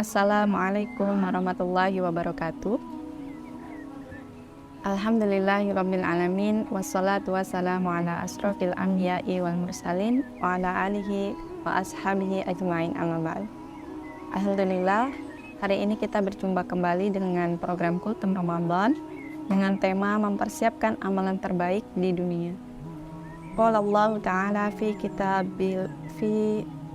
Assalamualaikum warahmatullahi wabarakatuh. Alhamdulillahirabbil alamin wassalatu wassalamu ala asrofil anbiya'i wal mursalin wa ala alihi wa ashabihi ajmain amma ba'd. Alhamdulillah, hari ini kita berjumpa kembali dengan program Kultum Ramadan dengan tema mempersiapkan amalan terbaik di dunia. Qala Allah Ta'ala fi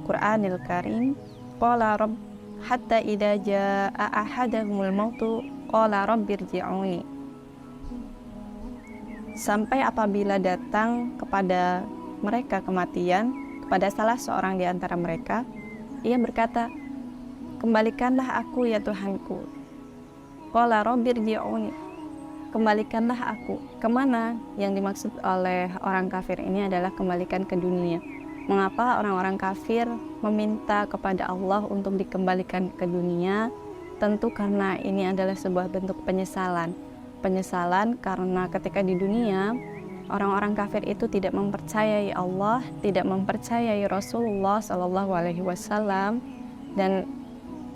Qur'anil Karim, qala rabb hatta idza jaa ahadahumul mautu qala rabbirji'uni. Sampai apabila datang kepada mereka kematian, kepada salah seorang di antara mereka, ia berkata, kembalikanlah aku ya Tuhanku. Qala rabbirji'uni, kembalikanlah aku. Kemana? Yang dimaksud oleh orang kafir ini adalah kembalikan ke dunia. Mengapa orang-orang kafir meminta kepada Allah untuk dikembalikan ke dunia? Tentu karena ini adalah sebuah bentuk penyesalan. Penyesalan karena ketika di dunia, orang-orang kafir itu tidak mempercayai Allah, tidak mempercayai Rasulullah SAW, dan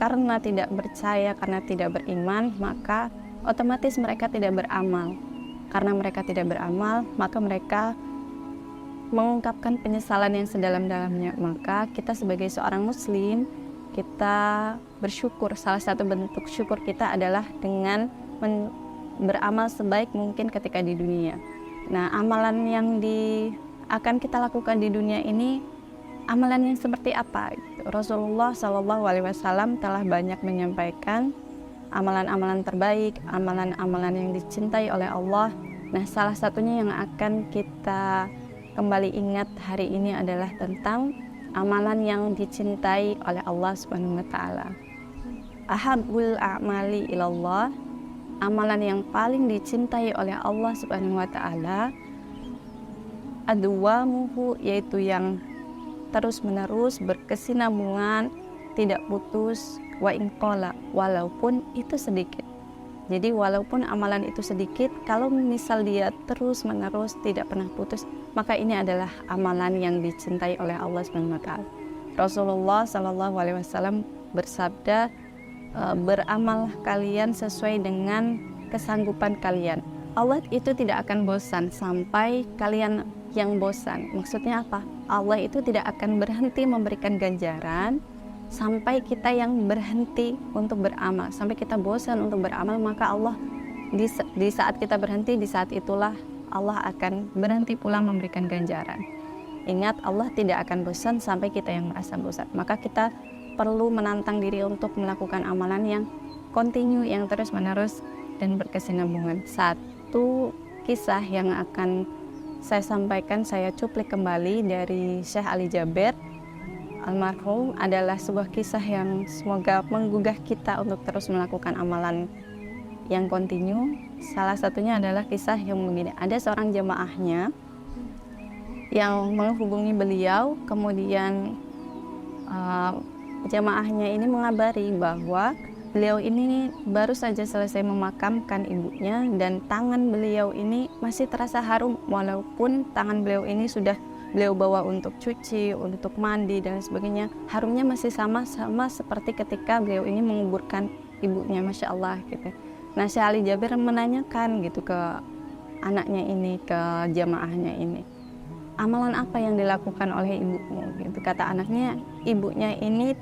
karena tidak percaya, karena tidak beriman, maka otomatis mereka tidak beramal. Karena mereka tidak beramal, maka mereka mengungkapkan penyesalan yang sedalam-dalamnya. Maka kita sebagai seorang muslim, kita bersyukur. Salah satu bentuk syukur kita adalah dengan beramal sebaik mungkin ketika di dunia. Nah, amalan yang akan kita lakukan di dunia ini, amalan yang seperti apa? Rasulullah SAW telah banyak menyampaikan amalan-amalan terbaik, amalan-amalan yang dicintai oleh Allah. Nah, salah satunya yang akan kita kembali ingat hari ini adalah tentang amalan yang dicintai oleh Allah Subhanahu wa taala. Ahabbul a'mali ilallah, amalan yang paling dicintai oleh Allah Subhanahu wa taala, adwamuhu, yaitu yang terus-menerus berkesinambungan, tidak putus, wa inqala, walaupun itu sedikit. Jadi walaupun amalan itu sedikit, kalau misal dia terus-menerus tidak pernah putus, maka ini adalah amalan yang dicintai oleh Allah SWT. Rasulullah SAW bersabda, beramal kalian sesuai dengan kesanggupan kalian. Allah itu tidak akan bosan sampai kalian yang bosan. Maksudnya apa? Allah itu tidak akan berhenti memberikan ganjaran sampai kita yang berhenti untuk beramal, sampai kita bosan untuk beramal, maka Allah di saat kita berhenti, di saat itulah Allah akan berhenti pula memberikan ganjaran. Ingat, Allah tidak akan bosan sampai kita yang merasa bosan. Maka kita perlu menantang diri untuk melakukan amalan yang kontinu, yang terus menerus dan berkesinambungan. Satu kisah yang akan saya sampaikan, saya cuplik kembali dari Syekh Ali Jaber almarhum, adalah sebuah kisah yang semoga menggugah kita untuk terus melakukan amalan yang kontinu. Salah satunya adalah kisah yang begini. Ada seorang jamaahnya yang menghubungi beliau, kemudian jamaahnya ini mengabari bahwa beliau ini baru saja selesai memakamkan ibunya dan tangan beliau ini masih terasa harum, walaupun tangan beliau ini sudah beliau bawa untuk cuci, untuk mandi dan sebagainya, harumnya masih sama seperti ketika beliau ini menguburkan ibunya. Masya Allah gitu. Nah, Syekh Ali Jaber menanyakan gitu ke anaknya ini, ke jamaahnya ini, amalan apa yang dilakukan oleh ibumu gitu. Kata anaknya, ibunya ini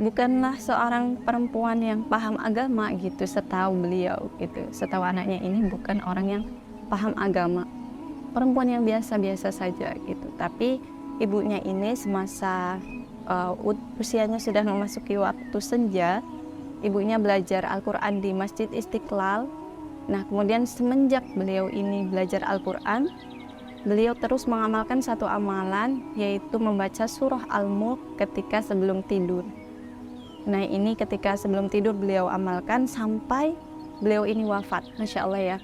bukanlah seorang perempuan yang paham agama gitu, setahu beliau gitu. Setahu anaknya ini bukan orang yang paham agama, perempuan yang biasa-biasa saja gitu. Tapi ibunya ini semasa usianya sudah memasuki waktu senja, ibunya belajar Al-Quran di Masjid Istiqlal. Nah, kemudian semenjak beliau ini belajar Al-Quran, beliau terus mengamalkan satu amalan, yaitu membaca surah Al-Mulk ketika sebelum tidur. Nah, ini ketika sebelum tidur beliau amalkan sampai beliau ini wafat. Masya Allah ya.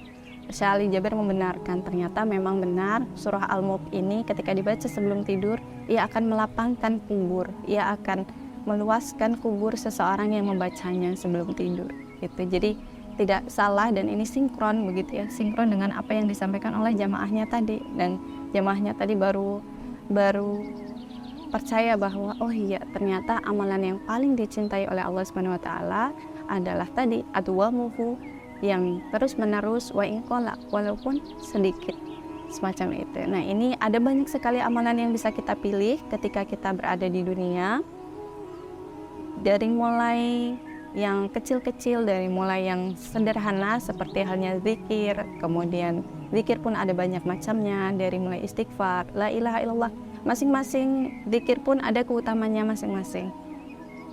Syekh Ali Jaber membenarkan, ternyata memang benar surah Al-Mulk ini ketika dibaca sebelum tidur, ia akan melapangkan kubur, ia akan meluaskan kubur seseorang yang membacanya sebelum tidur gitu. Jadi tidak salah dan ini sinkron begitu ya, sinkron dengan apa yang disampaikan oleh jamaahnya tadi. Dan jamaahnya tadi baru percaya bahwa oh iya, ternyata amalan yang paling dicintai oleh Allah Subhanahu wa taala adalah tadi adwamuhu, yang terus menerus wa inqala, walaupun sedikit, semacam itu. Nah, ini ada banyak sekali amalan yang bisa kita pilih ketika kita berada di dunia, dari mulai yang kecil-kecil, dari mulai yang sederhana seperti halnya zikir, kemudian zikir pun ada banyak macamnya, dari mulai istighfar, la ilaha illallah, masing-masing zikir pun ada keutamanya masing-masing.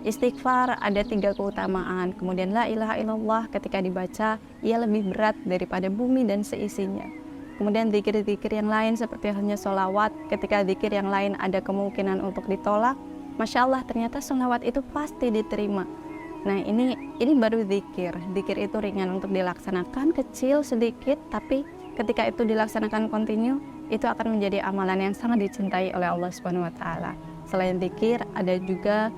Istighfar ada 3 keutamaan, kemudian la ilaha illallah ketika dibaca ia lebih berat daripada bumi dan seisinya. Kemudian zikir-zikir yang lain seperti halnya sholawat, ketika zikir yang lain ada kemungkinan untuk ditolak, Masya Allah ternyata sholawat itu pasti diterima. Nah, ini baru zikir. Zikir itu ringan untuk dilaksanakan, kecil sedikit, tapi ketika itu dilaksanakan kontinu, itu akan menjadi amalan yang sangat dicintai oleh Allah Subhanahu wa taala. Selain zikir, ada juga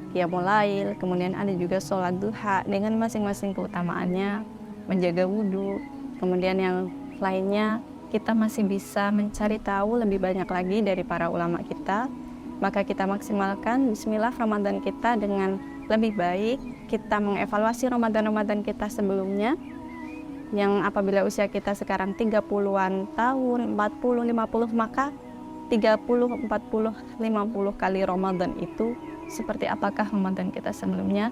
qiyamul lail, kemudian ada juga sholat duha dengan masing-masing keutamaannya, menjaga wudhu, kemudian yang lainnya kita masih bisa mencari tahu lebih banyak lagi dari para ulama kita. Maka kita maksimalkan bismillah Ramadan kita dengan lebih baik. Kita mengevaluasi Ramadan-Ramadan kita sebelumnya, yang apabila usia kita sekarang 30-an tahun, 40, 50, maka 30, 40, 50 kali Ramadan itu seperti apakah Ramadan kita sebelumnya.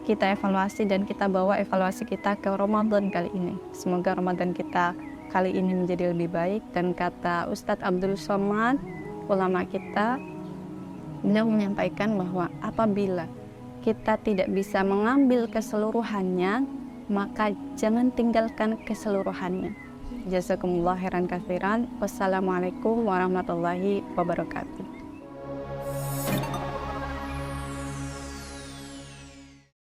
Kita evaluasi dan kita bawa evaluasi kita ke Ramadan kali ini. Semoga Ramadan kita kali ini menjadi lebih baik. Dan kata Ustadz Abdul Somad, ulama kita, beliau menyampaikan bahwa apabila kita tidak bisa mengambil keseluruhannya, maka jangan tinggalkan keseluruhannya. Jazakumullah khairan katsiran. Wassalamualaikum warahmatullahi wabarakatuh.